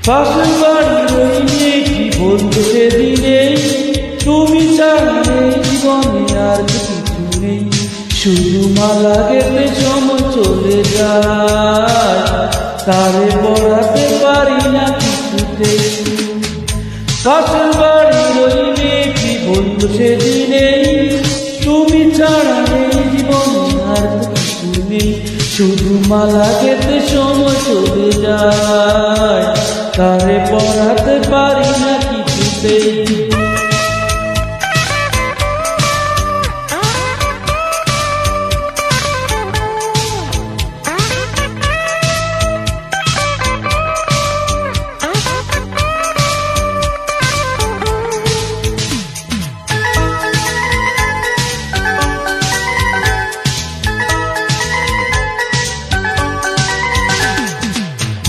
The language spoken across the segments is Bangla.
পাশের বাড়ির ওই মেয়েটি বলতো সেদিনেই, তুমি ছাড়া এই জীবনে আর কিছু নেই। শুধু মালা গেতে সময় চলে যায়, তারে পড়াতে পারি না কিছুতেই। পাশের বাড়ির ওই মেয়েটি বলতো সেদিনেই, তুমি ছাড়া এই জীবনে আর কিছু নেই। শুধু মালা গেতে সময় চলে যায়, তারে পড়াতে পারি না কিছুতেই।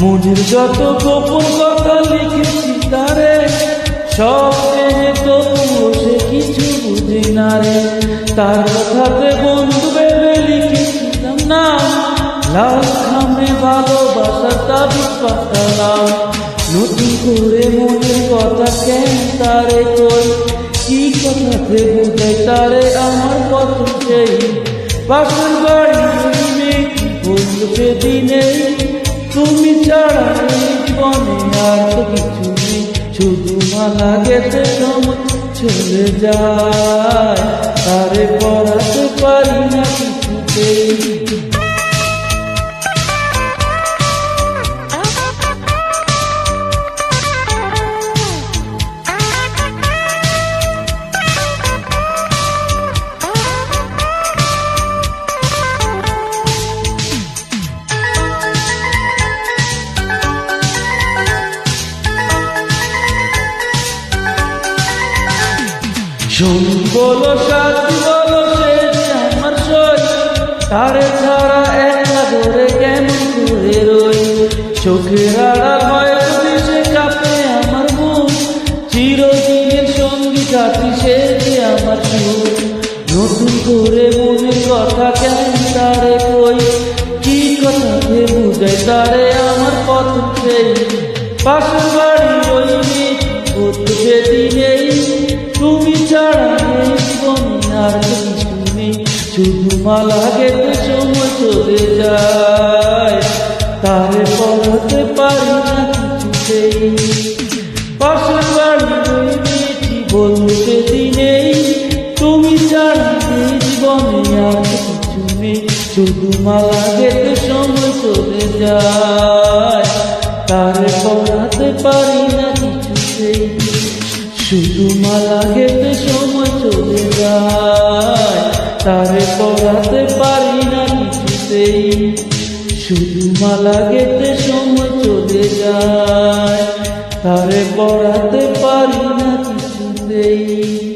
মনের যত গোপন কথা লিখেছি তারে, সব জেনে তবুও সে কিছু বুঝে না রে। তার কথাতে বন্ধু ভেবে লিখেছিলাম না, লাল খামে ভালোবাসার দাবি পাঠালাম। নতুন করে মনের কথা কেন তারে কই, কি কথাতে বোঝাই তারে আমার কত সেই। পাশের বাড়ির মেয়েটি বলতো সেদিনেই, তুমি ছাড়া এই জীবনে আর তো কিছু নেই। শুধু মালা গেতে সময় চলে যায়, তারে পড়াতে পারি না কিছুতেই। শোন বলো সাথী বলো সে যে আমার সই, তারে ছাড়া একলা ধরে কেমন করে রই। চোখের আড়াল হয় যদি সে কাঁপে আমার মন, চিরদিনের সঙ্গী সাথী সে যে আমার সুর। নতুন করে মনের কথা কেন তারে কই, কি কথাতে বুঝাই তারে আমার পথ সেই। পাশের বাড়ির ওই মেয়েটি বলতো সেদিনেই, তুমি ছাড়া এই জীবনে আর কিছু নেই। শুধু মালা গেতে সময় চলে যায়, তারে পড়াতে পারি না কিছুতেই। পাশের বাড়ির ওই মেয়েটি বলতো সেদিনেই, তুমি ছাড়া এই জীবনে আর কিছু নেই। শুধু মালা গেতে সময় চলে যায়, তারে পড়াতে পারি না কিছুতেই। শুধু মালা গেতে সময় চলে যায়, তারে পড়াতে পারি না কিছুতেই। শুধু মালা গেতে সময় চলে যায়, তারে পড়াতে পারি না কিছুতেই।